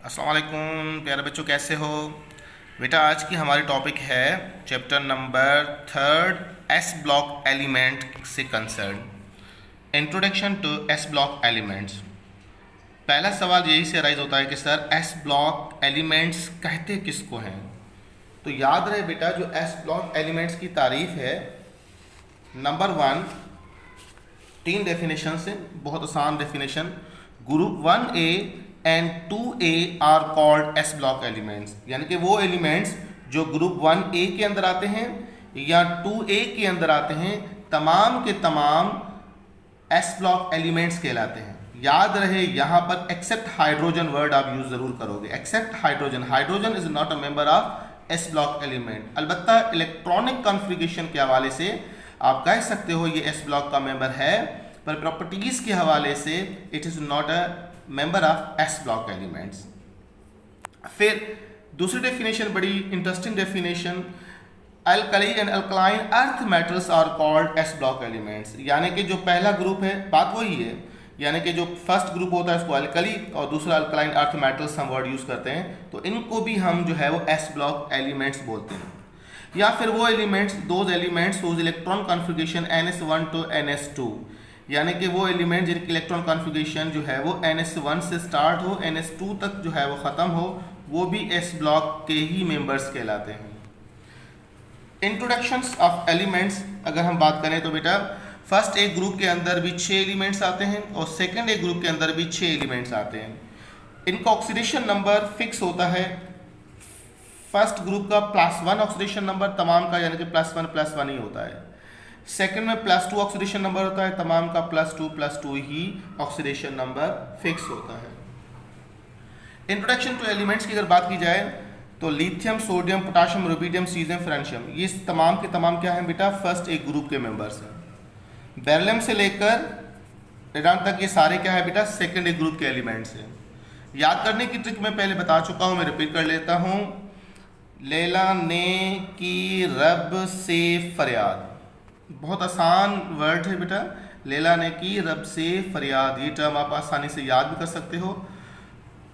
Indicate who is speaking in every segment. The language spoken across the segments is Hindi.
Speaker 1: अस्सलाम वालेकुम प्यारे बच्चों, कैसे हो बेटा। आज की हमारी टॉपिक है chapter number 3 S block element से concern, introduction to S block elements. पहला सवाल यही से अराइज होता है कि सर एस ब्लॉक एलिमेंट्स कहते किसको हैं। तो याद रहे बेटा, जो एस ब्लॉक एलिमेंट्स की तारीफ है, नंबर 1 3 डेफिनेशन से, बहुत आसान definition. Group 1A and 2A are called s block elements, यानी कि वो एलिमेंट्स जो ग्रुप 1A के अंदर आते हैं या 2A के अंदर आते हैं, तमाम के तमाम एस ब्लॉक एलिमेंट्स कहलाते हैं। याद रहे यहाँ पर एक्सेप्ट हाइड्रोजन वर्ड आप यूज जरूर करोगे। Except hydrogen, hydrogen is not a member of s block element. अलबत्ता इलेक्ट्रॉनिक कॉन्फ़िगरेशन के हवाले से आप कह सकते हो ये एस ब्लॉक का मेंबर है, पर प्रॉपर्टीज के हवाले से it is not a member of s block elements. फिर दूसरी डेफिनेशन बड़ी interesting definition, alkali and alkaline earth metals are called s block elements. यानी कि जो पहला ग्रुप है, बात वही है, यानी कि जो फर्स्ट ग्रुप होता है उसको अल्कली और दूसरा अल्कलाइन अर्थ मेटल्स हम वर्ड यूज करते हैं, तो इनको भी हम जो है वो एस ब्लॉक एलिमेंट्स बोलते हैं। या फिर वो elements, those elements whose electron configuration NS1 to NS2, यानी कि वो एलिमेंट जिनकी इलेक्ट्रॉन कॉन्फ़िगरेशन जो है वो NS1 से स्टार्ट हो, NS2 तक जो है वो ख़त्म हो, वो भी एस ब्लॉक के ही मेंबर्स कहलाते हैं। इंट्रोडक्शंस ऑफ एलिमेंट्स अगर हम बात करें तो बेटा, फर्स्ट एक ग्रुप के अंदर भी 6 एलिमेंट्स आते हैं और सेकंड एक ग्रुप के अंदर भी 6 एलिमेंट्स आते हैं। इनका ऑक्सीडेशन नंबर फिक्स होता है। फर्स्ट ग्रुप का +1 ऑक्सीडेशन नंबर तमाम का, यानी कि +1 ही होता है। सेकंड में +2 ऑक्सीडेशन नंबर होता है, तमाम का +2 ही ऑक्सीडेशन नंबर फिक्स होता है। इंट्रोडक्शन टू एलिमेंट्स की अगर बात की जाए तो lithium, sodium, potassium, rubidium, caesium, francium, ये तमाम के तमाम क्या हैं बेटा, फर्स्ट एक ग्रुप के मेंबर्स हैं। बेरिलियम से लेकर रेडान तक ये सारे क्या है बेटा, सेकंड एक ग्रुप के एलिमेंट्स हैं। याद करने की ट्रिक मैं पहले बता चुका हूँ, मैं रिपीट कर लेता हूँ। लैला ने की रब से फरियाद, बहुत आसान वर्ड है बेटा। लैला ने की रब से फरियाद, ये टर्म आप आसानी से याद भी कर सकते हो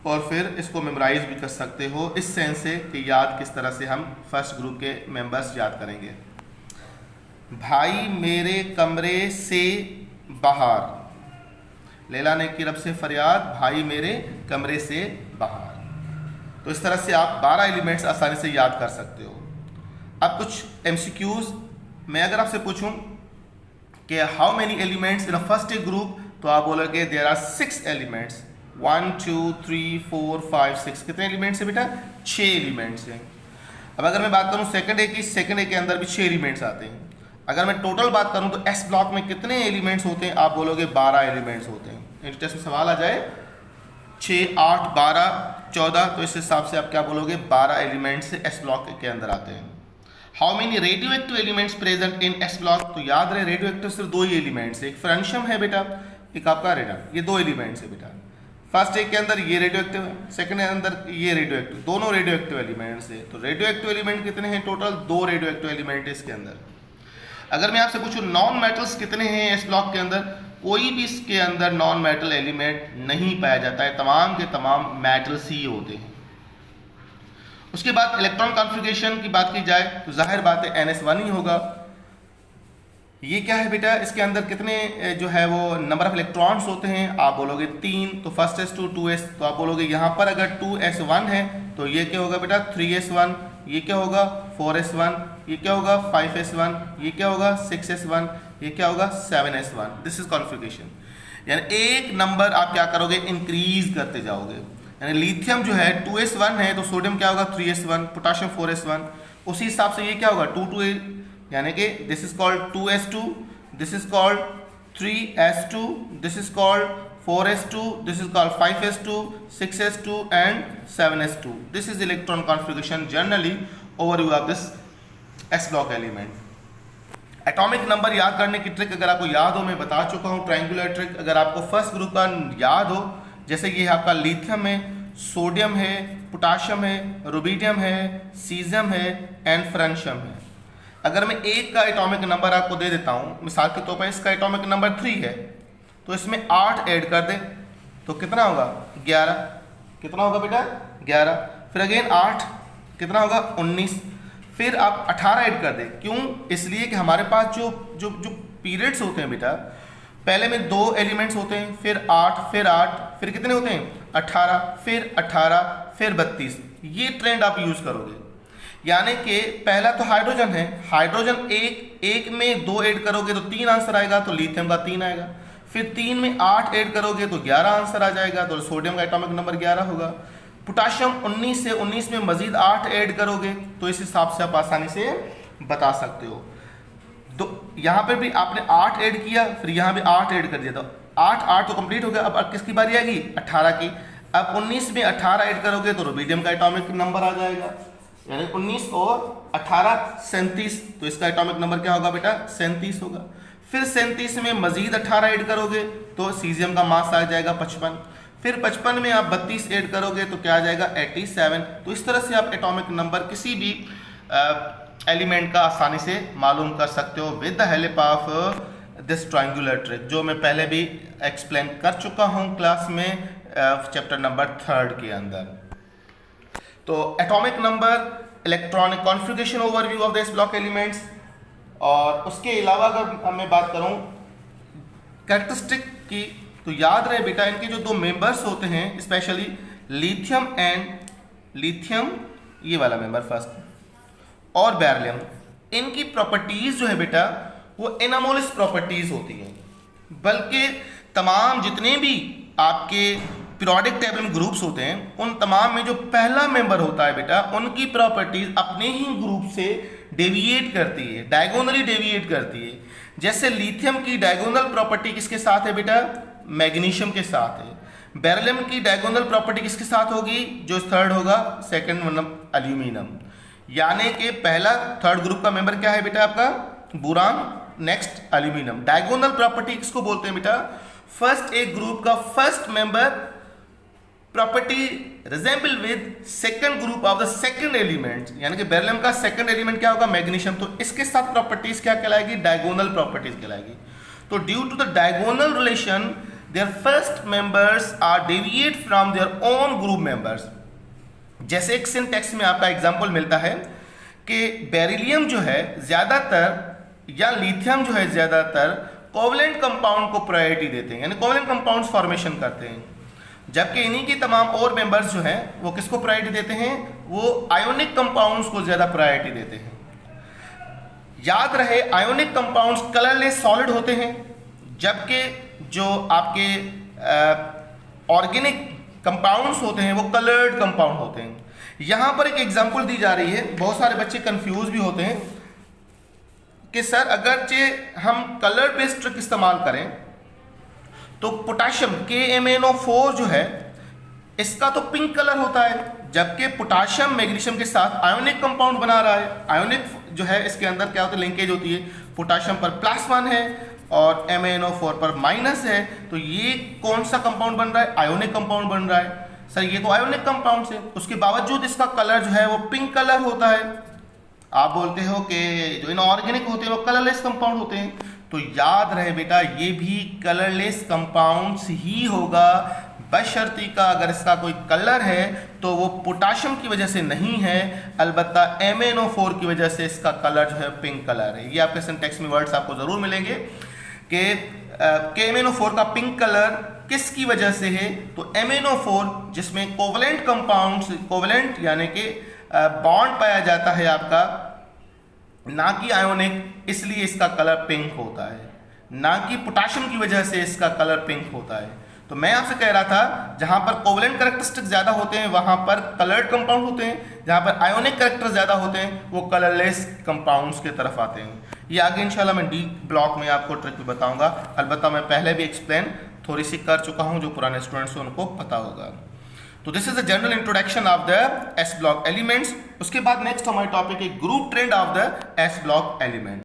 Speaker 1: और फिर इसको मेमोराइज भी कर सकते हो, इस सेंस से कि याद किस तरह से हम फर्स्ट ग्रुप के मेंबर्स याद करेंगे। भाई मेरे कमरे से बाहर, लैला ने की रब से फरियाद, भाई मेरे कमरे से बाहर। तो इस तरह से आप 12 एलिमेंट्स आसानी से याद कर सकते हो। अब कुछ MCQs, मैं अगर आपसे पूछूं कि how many elements in a first A group, तो आप बोलोगे देयर आर 6 एलिमेंट्स। 1 2 3 4 5 6, कितने एलिमेंट्स हैं बेटा, 6 एलिमेंट्स हैं। अब अगर मैं बात करूं सेकंड ए की, सेकंड ए के अंदर भी 6 एलिमेंट्स आते हैं। अगर मैं टोटल बात करूं तो एस ब्लॉक में कितने एलिमेंट्स होते हैं, आप बोलोगे 12 एलिमेंट्स होते हैं। टेस्ट में सवाल आ जाए 6 8 12 14, तो इस हिसाब से आप क्या बोलोगे, 12 एलिमेंट्स एस ब्लॉक के अंदर आते हैं। How many radio active elements present in S block, तो याद रहे रेडियो एक्टिव सिर्फ 2 ही एलिमेंट्स है, एक फ्रेंशियम है बेटा, एक आपका रेडान, ये 2 एलिमेंट्स है बेटा। फर्स्ट एक के अंदर ये रेडियो एक्टिव है, सेकंड के अंदर ये रेडियो एक्टिव, दोनों रेडियो एक्टिव एलिमेंट्स है। तो रेडियो एक्टिव एलिमेंट कितने हैं टोटल, 2 रेडियो एक्टिव एलिमेंट है इसके अंदर। अगर मैं आपसे पूछूं नॉन मेटल्स कितने हैं एस ब्लॉक के अंदर, कोई भी इसके अंदर नॉन मेटल एलिमेंट नहीं पाया जाता है, तमाम के तमाम मेटल्स ही होते हैं। उसके बाद इलेक्ट्रॉन कॉन्फ़िगरेशन की बात की जाए तो जाहिर बात है NS1 ही होगा। ये क्या है बेटा, इसके अंदर कितने जो है वो नंबर ऑफ इलेक्ट्रॉन्स होते हैं, आप बोलोगे 3, तो फर्स्ट S2 2S, तो आप बोलोगे यहाँ पर अगर 2S1 है तो ये क्या होगा बेटा 3S1, ये क्या होगा 4S1, ये क्या होगा 5S1, ये क्या होगा 6S1, ये क्या होगा 7S1। दिस इज कॉन्फ़िगरेशन, यानी एक नंबर आप क्या करोगे, इंक्रीज करते जाओगे। यानी लिथियम जो है 2S1 है तो सोडियम क्या होगा 3S1, पोटाशियम 4S1, उसी हिसाब से ये क्या होगा 2 2, यानी कि this is called 2S2, this is called 3S2, this is called 4S2, this is called 5S2, 6S2 and 7S2। This is electron configuration generally overview of this S block element. Atomic number याद करने की ट्रिक अगर आपको याद हो, मैं बता चुका हूँ ट्रायंगुलर ट्रिक। अगर आपको फर्स्ट ग्रुप का याद हो, जैसे ये आपका लिथियम है, सोडियम है, पोटाशियम है, रुबिडियम है, सीजियम है एंड फ्रेंशियम है। अगर मैं एक का एटॉमिक नंबर आपको दे देता हूँ, मिसाल के तौर पर इसका एटॉमिक नंबर 3 है, तो इसमें 8 ऐड कर दे तो कितना होगा 11। कितना होगा बेटा 11, फिर अगेन 8 कितना होगा 19, फिर आप 18 ऐड कर दें। क्यों? इसलिए कि हमारे पास जो जो जो पीरियड्स होते हैं बेटा, पहले में 2 एलिमेंट्स होते हैं, फिर 8 फिर कितने होते हैं 18, फिर 18 फिर 32। ये ट्रेंड आप यूज करोगे। यानी कि पहला तो हाइड्रोजन है, हाइड्रोजन एक में 2 ऐड करोगे तो 3 आंसर आएगा, तो लिथियम का 3 आएगा। फिर 3 में 8 ऐड करोगे तो 11 आंसर आ जाएगा, तो सोडियम का एटॉमिक नंबर 11 होगा। पोटाशियम 19 से 19 में मजीद 8 ऐड करोगे तो इस हिसाब से आप आसानी से बता सकते हो। तो यहाँ पर भी आपने 8 ऐड किया, फिर यहाँ भी 8 ऐड कर दिया, तो 8 तो कंप्लीट हो गया। अब किसकी बारी आएगी 18 की। अब 19 में 18 ऐड करोगे तो रुबिडियम का एटॉमिक नंबर आ जाएगा, यानी 19 और 18 37, तो इसका एटॉमिक नंबर क्या होगा बेटा 37 होगा। फिर 37 में मजीद 18 ऐड करोगे तो सीजियम का मास आ जाएगा 55, फिर 55 में आप 32 ऐड करोगे तो क्या आ जाएगा 87। तो इस तरह से आप एटॉमिक नंबर किसी भी एलिमेंट का आसानी से मालूम कर सकते हो with the help of this triangular trick, जो मैं पहले भी एक्सप्लेन कर चुका हूँ क्लास में चैप्टर नंबर 3 के अंदर। तो atomic number, electronic configuration overview of this block elements, और उसके अलावा अगर मैं बात करूं कैरेक्टरिस्टिक की, तो याद रहे बेटा इनके जो 2 मेंबर्स होते हैं, स्पेशली लिथियम ये वाला मेंबर फर्स्ट और बेरिलियम, इनकी प्रॉपर्टीज जो है बेटा वो एनामोलिस प्रॉपर्टीज होती हैं। बल्कि तमाम जितने भी आपके पीरियोडिक टेबल में ग्रुप्स होते हैं उन तमाम में जो पहला मेंबर होता है बेटा उनकी प्रॉपर्टीज अपने ही ग्रुप से डेविएट करती है, डायगोनली डेविएट करती है। जैसे लिथियम की डायगोनल प्रॉपर्टी किसके साथ है बेटा मैग्नीशियम के साथ है। बेरिलियम की डायगोनल प्रॉपर्टी किसके साथ होगी, जो थर्ड होगा सेकंड मतलब एल्यूमिनियम। यानी कि पहला थर्ड ग्रुप का मेंबर क्या है बेटा आपका boron, next aluminium. Diagonal property किसको बोलते हैं बेटा, फर्स्ट एक ग्रुप का first member property resemble with second group of the second element, यानी कि बेरिलियम का सेकंड एलिमेंट क्या होगा मैग्नीशियम, तो इसके साथ प्रॉपर्टीज क्या कहलाएगी डायगोनल प्रॉपर्टीज कहलाएगी। तो due to the diagonal relation their first members are deviate from their own group members. जैसे एक सिंटेक्स में आपका एग्जांपल मिलता है कि बेरिलियम जो है ज्यादातर या लिथियम जो है ज्यादातर कोवलेंट कंपाउंड को प्रायोरिटी देते हैं, यानी कोवलेंट कंपाउंड्स फॉर्मेशन करते हैं, जबकि इन्हीं की तमाम और मेंबर्स जो हैं वो किसको प्रायोरिटी देते हैं, वो आयोनिक कंपाउंड्स को ज्यादा प्रायोरिटी देते हैं। याद रहे आयोनिक कंपाउंड्स कलरलेस सॉलिड होते हैं, जबकि जो आपके ऑर्गेनिक कंपाउंड्स होते हैं वो कलर्ड कंपाउंड होते हैं। यहां पर एक एग्जांपल दी जा रही है, बहुत सारे बच्चे कंफ्यूज भी होते हैं कि सर अगरचे हम कलर बेस्ड ट्रिक इस्तेमाल करें तो पोटाशियम KMnO4 जो है इसका तो पिंक कलर होता है, जबकि पोटाशियम मैग्नीशियम के साथ आयोनिक कंपाउंड बना रहा है। आयोनिक जो है इसके अंदर क्या होता है लिंकेज होती है, पोटाशियम पर +1 है और MnO4 पर माइनस है, तो ये कौन सा कंपाउंड बन रहा है आयोनिक कंपाउंड बन रहा है। सर ये तो आयोनिक कंपाउंड है, उसके बावजूद इसका कलर जो है वो पिंक कलर होता है। आप बोलते हो कि जो इनऑर्गेनिक होते हैं वो कलरलेस कंपाउंड होते हैं, तो याद रहे बेटा ये भी कलरलेस कंपाउंड्स ही होगा, बशर्ती का अगर इसका कोई कलर है तो वो पोटाशियम की वजह से नहीं है, अलबत्ता MnO4 की वजह से इसका कलर जो है पिंक कलर है। ये आपके सिंटेक्स में वर्ड्स आपको जरूर मिलेंगे कि MnO4 का पिंक कलर किसकी वजह से है, तो MnO4 जिसमें कोवलेंट कंपाउंड्स, कोवलेंट यानी कि बॉन्ड पाया जाता है आपका, ना कि आयोनिक, इसलिए इसका कलर पिंक होता है, ना कि पोटाशियम की वजह से इसका कलर पिंक होता है। तो मैं आपसे कह रहा था जहां पर कोवलेंट कैरेक्टरिस्टिक ज्यादा होते हैं वहां पर कलर्ड कंपाउंड होते हैं, जहां पर आयोनिक कैरेक्टर ज्यादा होते हैं वो कलरलेस कंपाउंड्स की तरफ आते हैं। ये आगे इंशाल्लाह मैं डी ब्लॉक में आपको ट्रिक भी बताऊंगा, अलबत्ता मैं पहले भी एक्सप्लेन थोड़ी सी कर चुका हूं, जो पुराने स्टूडेंट्स हैं उनको पता होगा। तो this is the general introduction of the S block elements. उसके बाद नेक्स्ट हमारे टॉपिक है group trend of the S block element.